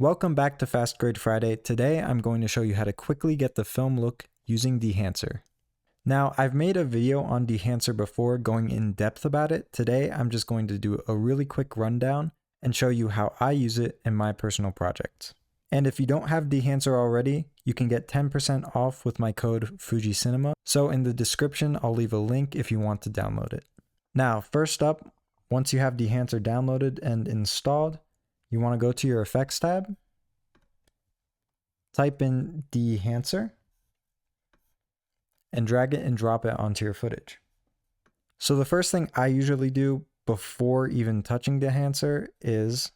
Welcome back to Fast Grade Friday. Today I'm going to show you how to quickly get the film look using Dehancer. Now, I've made a video on Dehancer before going in depth about it. Today I'm just going to do a really quick rundown and show you how I use it in my personal projects. And if you don't have Dehancer already, you can get 10% off with my code FUJICINEMA. So in the description, I'll leave a link if you want to download it. Now, first up, once you have Dehancer downloaded and installed, you want to go to your Effects tab, type in Dehancer, and drag it and drop it onto your footage. So the first thing I usually do before even touching Dehancer is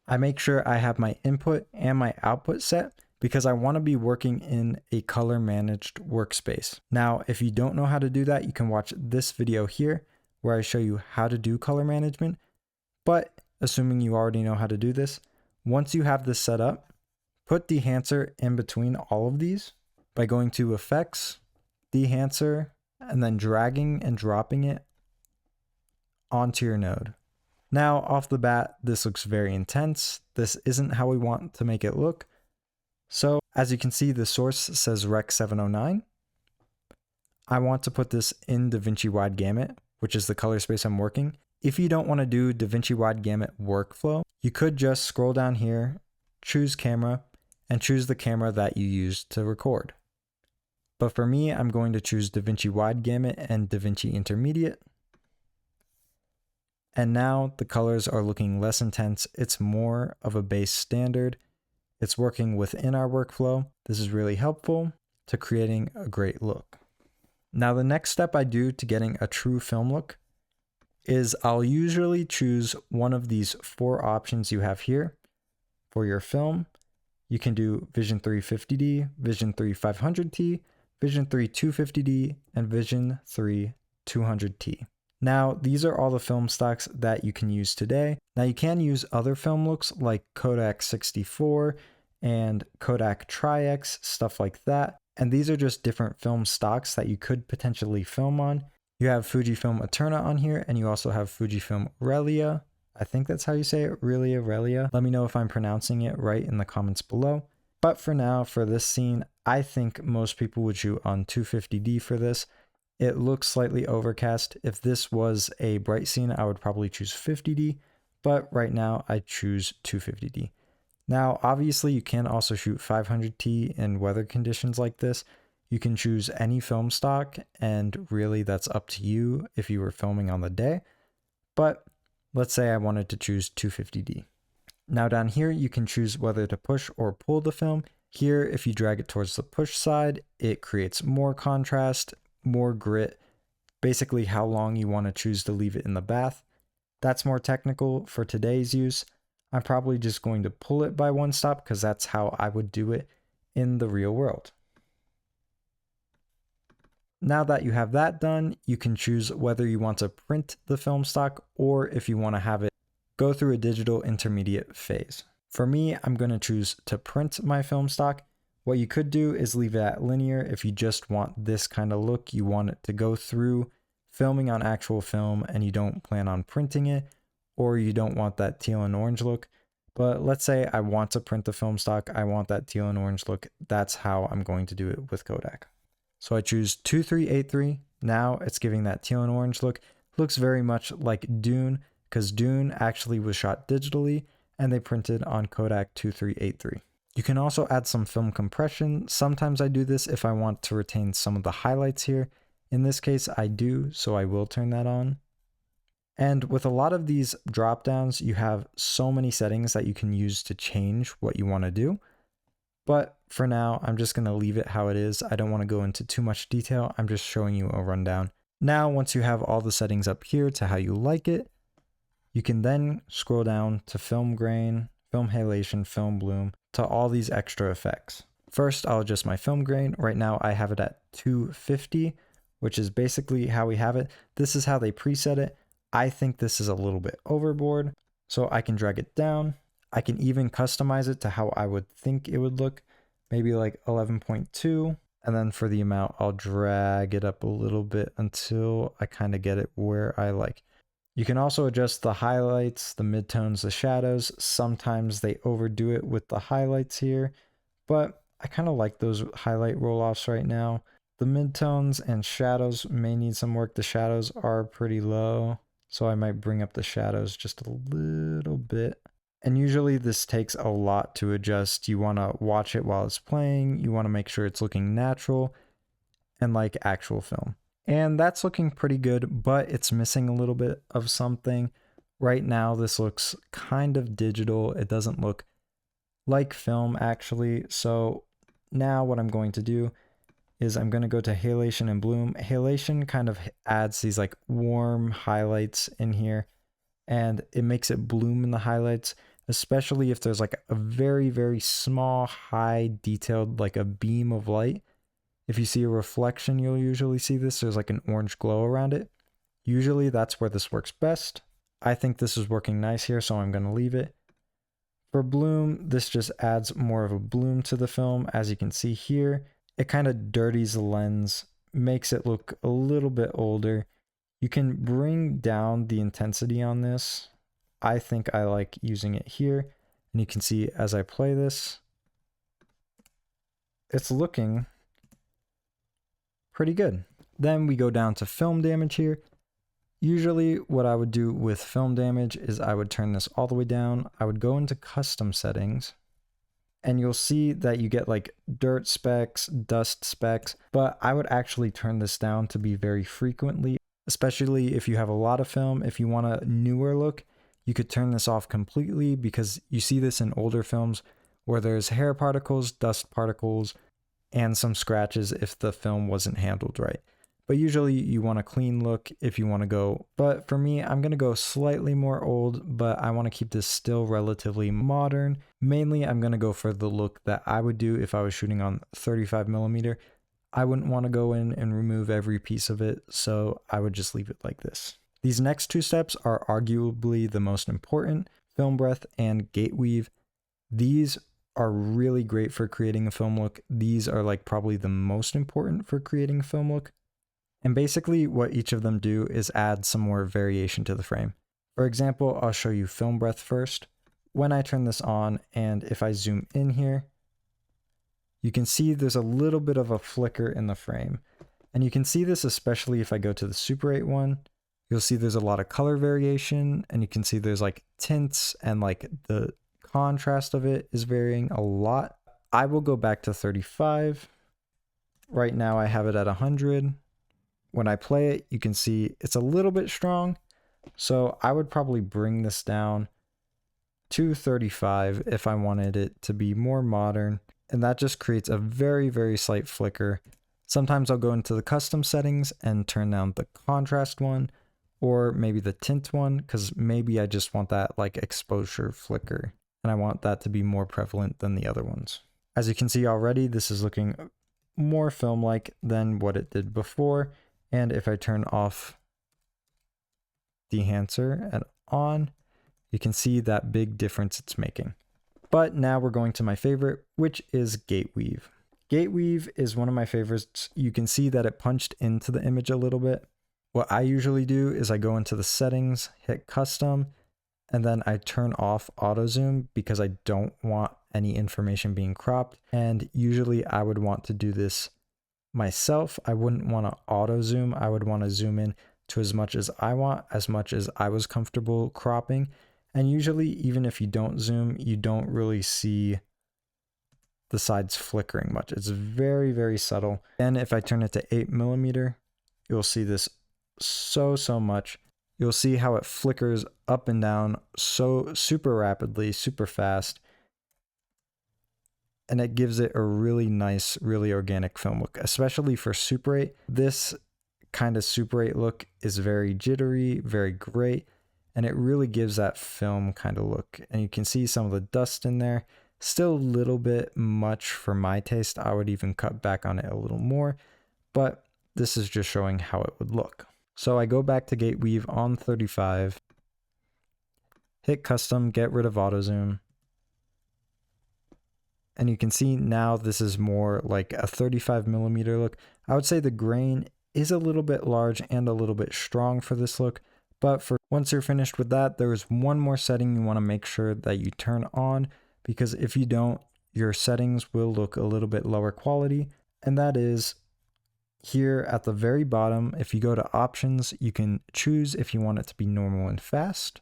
I make sure I have my input and my output set because I want to be working in a color managed workspace. Now, if you don't know how to do that, you can watch this video here where I show you how to do color management. But assuming you already know how to do this, once you have this set up, put Dehancer in between all of these by going to Effects, Dehancer, and then dragging and dropping it onto your node. Now, off the bat, this looks very intense. This isn't how we want to make it look. So, as you can see, the source says Rec 709. I want to put this in Davinci Wide Gamut, which is the color space I'm working. If you don't want to do Davinci Wide Gamut workflow, you could just scroll down here, choose camera, and choose the camera that you use to record. But for me, I'm going to choose Davinci Wide Gamut and Davinci Intermediate. And now the colors are looking less intense. It's more of a base standard. It's working within our workflow. This is really helpful to creating a great look. Now the next step I do to getting a true film look is I'll usually choose one of these four options you have here for your film. You can do Vision 3 50D, Vision 3 500T, Vision 3 250D, and Vision 3 200T. Now, these are all the film stocks that you can use today. Now, you can use other film looks like Kodak 64 and Kodak Tri-X, stuff like that. And these are just different film stocks that you could potentially film on. You have Fujifilm Eterna on here, and you also have Fujifilm Relia. I think that's how you say it, Relia. Let me know if I'm pronouncing it right in the comments below. But for now, for this scene, I think most people would shoot on 250D for this. It looks slightly overcast. If this was a bright scene, I would probably choose 50D, but right now I choose 250D. Now, obviously, you can also shoot 500T in weather conditions like this. You can choose any film stock, and really that's up to you if you were filming on the day. But let's say I wanted to choose 250D. Now down here, you can choose whether to push or pull the film. Here, if you drag it towards the push side, it creates more contrast, more grit, basically how long you want to choose to leave it in the bath. That's more technical for today's use. I'm probably just going to pull it by one stop because that's how I would do it in the real world. Now that you have that done, you can choose whether you want to print the film stock or if you want to have it go through a digital intermediate phase. For me, I'm going to choose to print my film stock. What you could do is leave it at linear if you just want this kind of look. You want it to go through filming on actual film and you don't plan on printing it, or you don't want that teal and orange look. But let's say I want to print the film stock. I want that teal and orange look. That's how I'm going to do it with Kodak. So I choose 2383. Now it's giving that teal and orange look. Looks very much like Dune because Dune actually was shot digitally and they printed on Kodak 2383. You can also add some film compression. Sometimes I do this if I want to retain some of the highlights here. In this case, I do, so I will turn that on. And with a lot of these drop downs, you have so many settings that you can use to change what you want to do. But for now, I'm just going to leave it how it is. I don't want to go into too much detail. I'm just showing you a rundown. Now, once you have all the settings up here to how you like it, you can then scroll down to film grain, film halation, film bloom, to all these extra effects. First, I'll adjust my film grain. Right now, I have it at 250, which is basically how we have it. This is how they preset it. I think this is a little bit overboard, so I can drag it down. I can even customize it to how I would think it would look, maybe like 11.2. And then for the amount, I'll drag it up a little bit until I kind of get it where I like. You can also adjust the highlights, the midtones, the shadows. Sometimes they overdo it with the highlights here, but I kind of like those highlight roll-offs right now. The midtones and shadows may need some work. The shadows are pretty low, so I might bring up the shadows just a little bit. And usually this takes a lot to adjust. You want to watch it while it's playing. You want to make sure it's looking natural and like actual film. And that's looking pretty good, but it's missing a little bit of something. Right now, this looks kind of digital. It doesn't look like film actually. So now what I'm going to do is I'm going to go to halation and bloom. Halation kind of adds these like warm highlights in here, and it makes it bloom in the highlights, especially if there's like a very, very small, high detailed, like a beam of light. If you see a reflection, you'll usually see this. There's like an orange glow around it. Usually that's where this works best. I think this is working nice here, so I'm going to leave it. For bloom, this just adds more of a bloom to the film. As you can see here, it kind of dirties the lens, makes it look a little bit older. You can bring down the intensity on this. I think I like using it here. And you can see as I play this, it's looking pretty good. Then we go down to film damage here. Usually what I would do with film damage is I would turn this all the way down. I would go into custom settings, and you'll see that you get like dirt specks, dust specks, but I would actually turn this down to be very frequently, especially if you have a lot of film. If you want a newer look, you could turn this off completely, because you see this in older films where there's hair particles, dust particles, and some scratches if the film wasn't handled right. But usually you want a clean look if you want to go. But for me, I'm going to go slightly more old, but I want to keep this still relatively modern. Mainly, I'm going to go for the look that I would do if I was shooting on 35mm. I wouldn't want to go in and remove every piece of it, so I would just leave it like this. These next two steps are arguably the most important: film breath and gate weave. These are really great for creating a film look. These are like probably the most important for creating a film look. And basically what each of them do is add some more variation to the frame. For example, I'll show you film breath first. When I turn this on, and if I zoom in here, you can see there's a little bit of a flicker in the frame. And you can see this especially if I go to the Super 8 one. You'll see there's a lot of color variation, and you can see there's like tints, and like the contrast of it is varying a lot. I will go back to 35. Right now I have it at 100. When I play it, you can see it's a little bit strong, so I would probably bring this down to 35 if I wanted it to be more modern, and that just creates a very, very slight flicker. Sometimes I'll go into the custom settings and turn down the contrast one, or maybe the tint one, because maybe I just want that like exposure flicker, and I want that to be more prevalent than the other ones. As you can see already, this is looking more film-like than what it did before. And if I turn off Dehancer and on, you can see that big difference it's making. But now we're going to my favorite, which is gate weave. Gate weave is one of my favorites. You can see that it punched into the image a little bit. What I usually do is I go into the settings, hit custom, and then I turn off auto zoom because I don't want any information being cropped. And usually I would want to do this myself. I wouldn't want to auto zoom. I would want to zoom in to as much as I want, as much as I was comfortable cropping. And usually, even if you don't zoom, you don't really see the sides flickering much. It's very, very subtle. And if I turn it to 8mm, you'll see this so much. You'll see how it flickers up and down so super rapidly, super fast. And it gives it a really nice, really organic film look, especially for Super 8. This kind of Super 8 look is very jittery, very great, and it really gives that film kind of look. And you can see some of the dust in there. Still a little bit much for my taste. I would even cut back on it a little more, but this is just showing how it would look. So I go back to gate weave on 35, hit custom, get rid of auto zoom. And you can see now this is more like a 35mm look. I would say the grain is a little bit large and a little bit strong for this look, but for Once you're finished with that, there is one more setting you want to make sure that you turn on, because if you don't, your settings will look a little bit lower quality, and that is here at the very bottom. If you go to options, you can choose if you want it to be normal and fast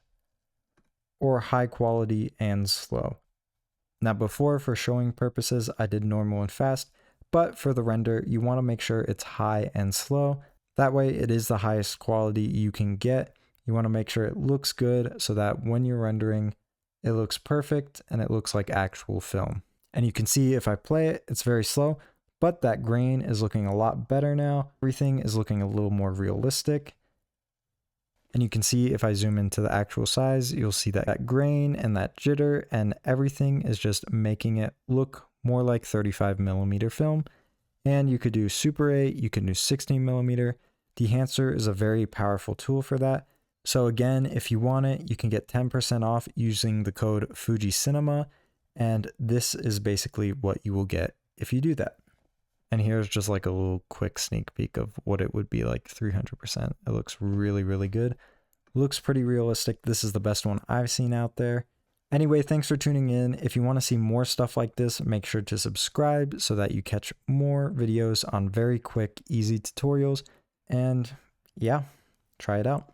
or high quality and slow. Now before, for showing purposes, I did normal and fast, but for the render, you want to make sure it's high and slow. That way it is the highest quality you can get. You want to make sure it looks good so that when you're rendering, it looks perfect and it looks like actual film. And you can see if I play it, it's very slow, but that grain is looking a lot better now. Everything is looking a little more realistic. And you can see if I zoom into the actual size, you'll see that grain and that jitter, and everything is just making it look more like 35mm film. And you could do Super 8, you can do 16mm. Dehancer is a very powerful tool for that. So again, if you want it, you can get 10% off using the code FujiCinema, and this is basically what you will get if you do that. And here's just like a little quick sneak peek of what it would be like 300%. It looks really, really good. Looks pretty realistic. This is the best one I've seen out there. Anyway, thanks for tuning in. If you want to see more stuff like this, make sure to subscribe so that you catch more videos on very quick, easy tutorials. And yeah, try it out.